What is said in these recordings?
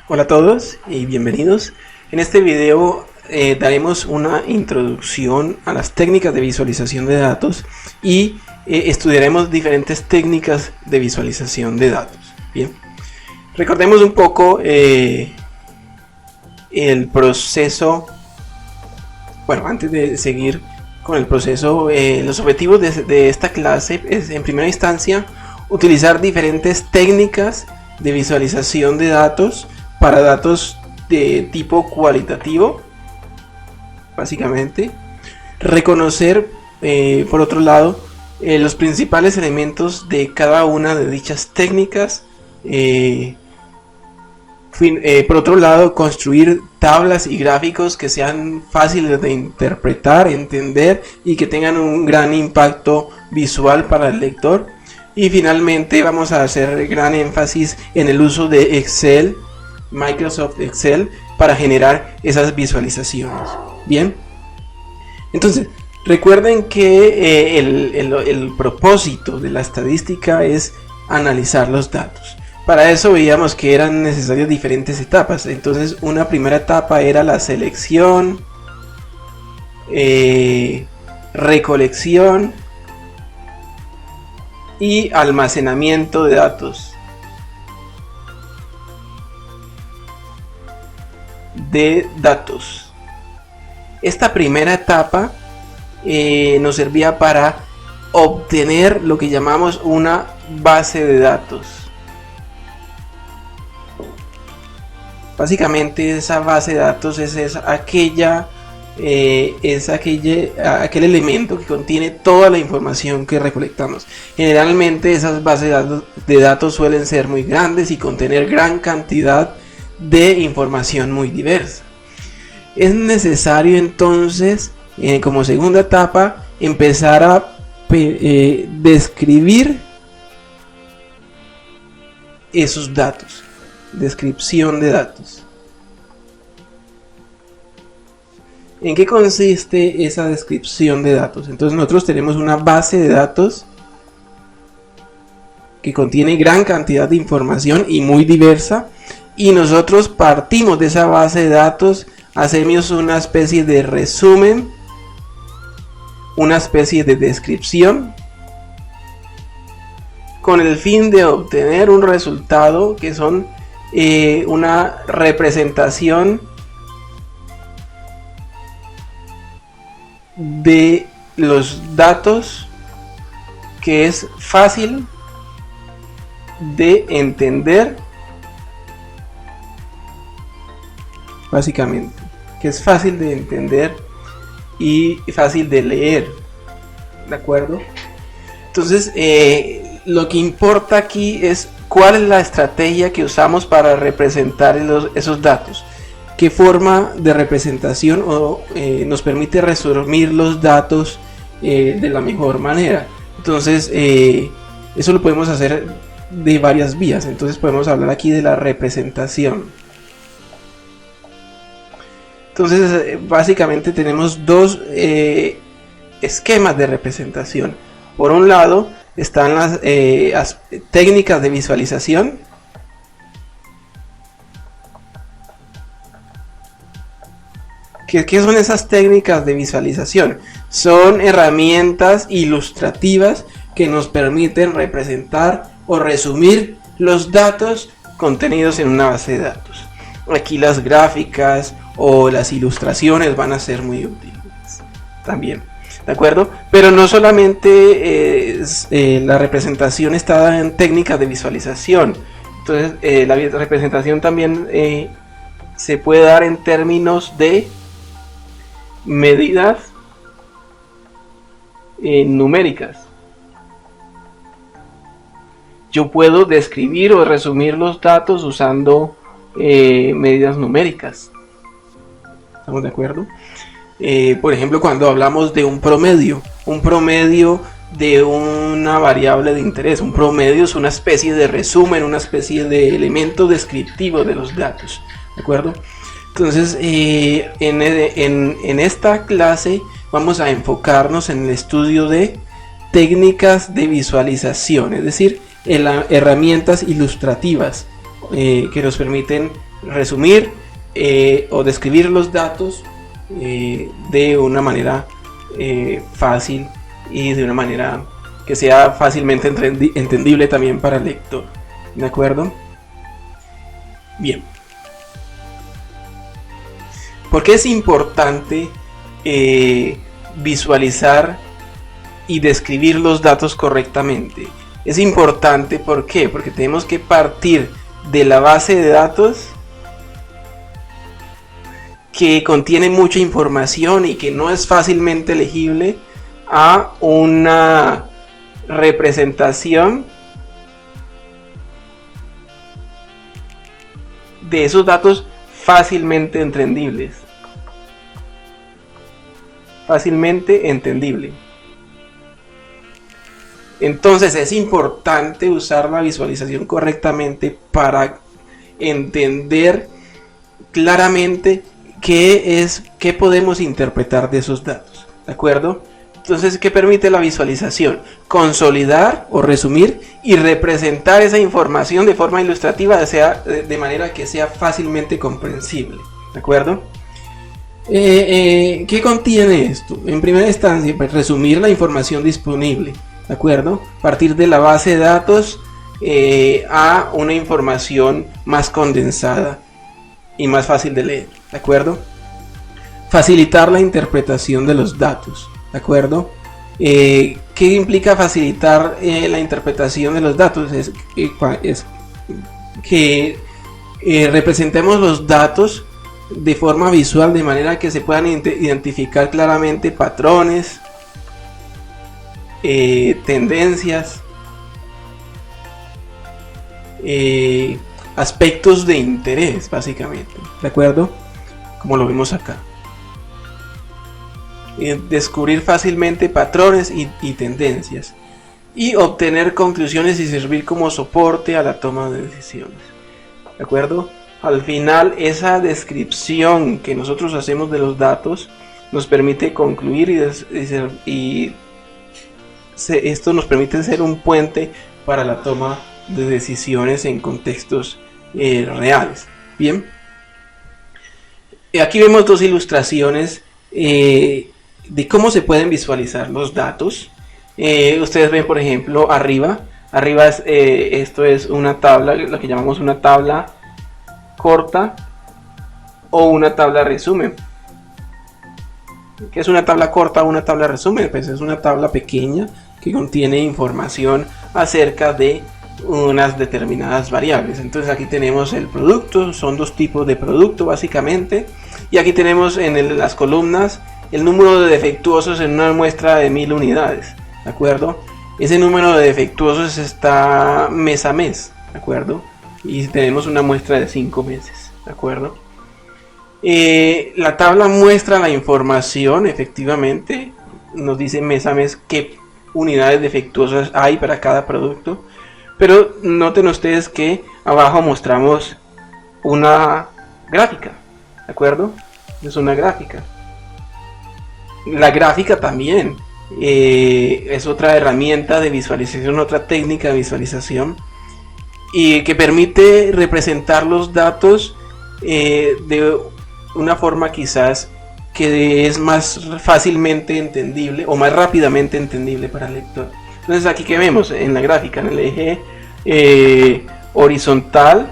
Hola a todos y bienvenidos. En este video daremos una introducción a las técnicas de visualización de datos y estudiaremos diferentes técnicas de visualización de datos. Bien, recordemos un poco el proceso. Bueno, antes de seguir con el proceso, los objetivos de esta clase es, en primera instancia, utilizar diferentes técnicas de visualización de datos para datos de tipo cualitativo, básicamente. Reconocer, por otro lado, los principales elementos de cada una de dichas técnicas. Por otro lado, construir tablas y gráficos que sean fáciles de interpretar, entender y que tengan un gran impacto visual para el lector. Y finalmente vamos a hacer gran énfasis en el uso de Excel, Microsoft Excel, para generar esas visualizaciones. Bien, entonces recuerden que el propósito de la estadística es analizar los datos. Para eso veíamos que eran necesarias diferentes etapas. Entonces, una primera etapa era la selección, recolección y almacenamiento de datos. Esta primera etapa nos servía para obtener lo que llamamos una base de datos. Básicamente esa base de datos es aquel elemento que contiene toda la información que recolectamos. Generalmente esas bases de datos suelen ser muy grandes y contener gran cantidad de información muy diversa. Es necesario entonces, como segunda etapa, empezar a describir esos datos. Descripción de datos. ¿En qué consiste esa descripción de datos? Entonces nosotros tenemos una base de datos que contiene gran cantidad de información y muy diversa, y nosotros partimos de esa base de datos, hacemos una especie de resumen, una especie de descripción, con el fin de obtener un resultado que son una representación de los datos que es fácil de entender, básicamente, que es fácil de entender y fácil de leer, ¿de acuerdo? Entonces, lo que importa aquí es cuál es la estrategia que usamos para representar esos datos. ¿Qué forma de representación nos permite resumir los datos de la mejor manera? Entonces, eso lo podemos hacer de varias vías. Entonces podemos hablar aquí de la representación. Entonces, básicamente tenemos dos esquemas de representación. Por un lado están las técnicas de visualización. ¿Qué son esas técnicas de visualización? Son herramientas ilustrativas que nos permiten representar o resumir los datos contenidos en una base de datos. Aquí las gráficas o las ilustraciones van a ser muy útiles también. ¿De acuerdo? Pero no solamente la representación está en técnicas de visualización. Entonces la representación también se puede dar en términos de medidas numéricas. Yo puedo describir o resumir los datos usando medidas numéricas. ¿Estamos de acuerdo? Por ejemplo, cuando hablamos de un promedio de una variable de interés, un promedio es una especie de resumen, una especie de elemento descriptivo de los datos, ¿de acuerdo? Entonces, en esta clase vamos a enfocarnos en el estudio de técnicas de visualización, es decir, herramientas ilustrativas que nos permiten resumir o describir los datos de una manera fácil y de una manera que sea fácilmente entendible también para el lector. ¿De acuerdo? Bien. ¿Por qué es importante visualizar y describir los datos correctamente? Es importante, ¿por qué? Porque tenemos que partir de la base de datos que contiene mucha información y que no es fácilmente legible a una representación de esos datos fácilmente entendibles. Fácilmente entendible. Entonces es importante usar la visualización correctamente para entender claramente qué podemos interpretar de esos datos. ¿De acuerdo? Entonces, ¿qué permite la visualización? Consolidar o resumir y representar esa información de forma ilustrativa, de manera que sea fácilmente comprensible. ¿De acuerdo? ¿Qué contiene esto? En primera instancia, pues, resumir la información disponible. ¿De acuerdo? Partir de la base de datos a una información más condensada y más fácil de leer. ¿De acuerdo? Facilitar la interpretación de los datos. ¿De acuerdo? ¿Qué implica facilitar la interpretación de los datos? Es que representemos los datos de forma visual, de manera que se puedan identificar claramente patrones, tendencias, aspectos de interés, básicamente. ¿De acuerdo? Como lo vemos acá. Descubrir fácilmente patrones y tendencias, y obtener conclusiones y servir como soporte a la toma de decisiones. ¿De acuerdo? Al final, esa descripción que nosotros hacemos de los datos nos permite concluir y esto nos permite ser un puente para la toma de decisiones en contextos reales. Bien, aquí vemos dos ilustraciones de cómo se pueden visualizar los datos. Ustedes ven, por ejemplo, arriba esto es una tabla, lo que llamamos una tabla corta o una tabla resumen. ¿Qué es una tabla corta o una tabla resumen? Pues es una tabla pequeña que contiene información acerca de unas determinadas variables. Entonces aquí tenemos el producto, son dos tipos de producto básicamente, y aquí tenemos en las columnas el número de defectuosos en una muestra de 1000 unidades. ¿De acuerdo? Ese número de defectuosos está mes a mes. ¿De acuerdo? Y tenemos una muestra de 5 meses. ¿De acuerdo? La tabla muestra la información, efectivamente, nos dice mes a mes qué unidades defectuosas hay para cada producto, pero noten ustedes que abajo mostramos una gráfica. ¿De acuerdo? Es una gráfica. La gráfica también es otra herramienta de visualización, otra técnica de visualización, y que permite representar los datos de una forma quizás que es más fácilmente entendible o más rápidamente entendible para el lector. Entonces aquí que vemos en la gráfica, en el eje horizontal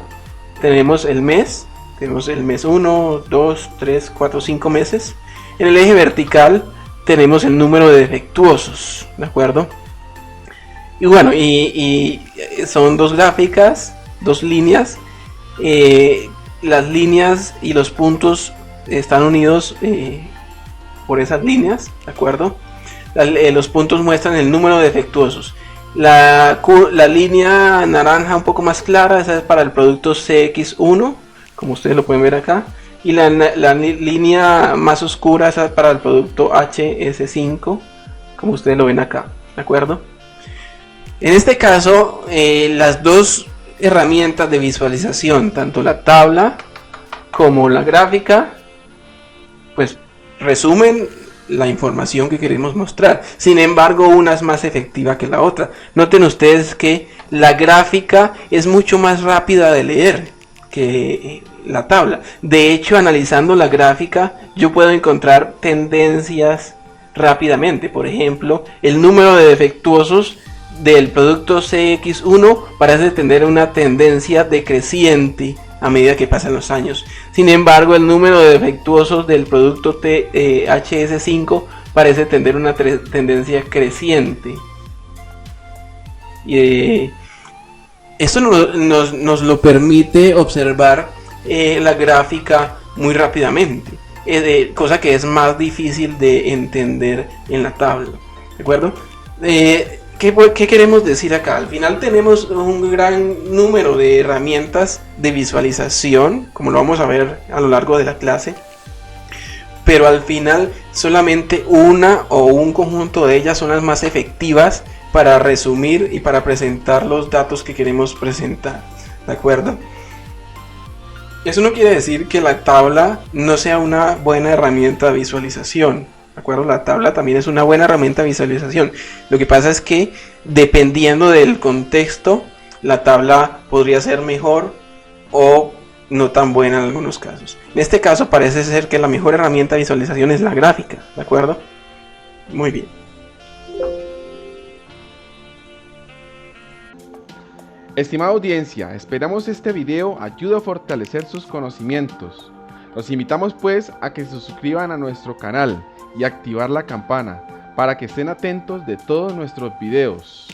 tenemos el mes 1, 2, 3, 4, 5 meses. En el eje vertical tenemos el número de defectuosos, ¿de acuerdo? Y bueno, y son dos gráficas, dos líneas. Las líneas y los puntos están unidos por esas líneas, ¿de acuerdo? Los puntos muestran el número de defectuosos. La línea naranja un poco más clara, esa es para el producto CX1, como ustedes lo pueden ver acá. Y la línea más oscura, esa es para el producto HS5, como ustedes lo ven acá, ¿de acuerdo? En este caso, las dos herramientas de visualización, tanto la tabla como la gráfica, pues resumen la información que queremos mostrar. Sin embargo, una es más efectiva que la otra. Noten ustedes que la gráfica es mucho más rápida de leer. que la tabla. De hecho, analizando la gráfica, yo puedo encontrar tendencias rápidamente. Por ejemplo, el número de defectuosos del producto CX1 parece tener una tendencia decreciente a medida que pasan los años. Sin embargo, el número de defectuosos del producto HS5 parece tener una tendencia creciente. Esto nos lo permite observar la gráfica muy rápidamente, cosa que es más difícil de entender en la tabla. ¿De acuerdo? ¿Qué queremos decir acá? Al final tenemos un gran número de herramientas de visualización, como lo vamos a ver a lo largo de la clase, pero al final solamente una o un conjunto de ellas son las más efectivas para resumir y para presentar los datos que queremos presentar. ¿De acuerdo? Eso no quiere decir que la tabla no sea una buena herramienta de visualización. ¿De acuerdo? La tabla también es una buena herramienta de visualización. Lo que pasa es que dependiendo del contexto, la tabla podría ser mejor o no tan buena en algunos casos. En este caso parece ser que la mejor herramienta de visualización es la gráfica. ¿De acuerdo? Muy bien. Estimada audiencia, esperamos este video ayude a fortalecer sus conocimientos. Los invitamos pues a que se suscriban a nuestro canal y activar la campana para que estén atentos de todos nuestros videos.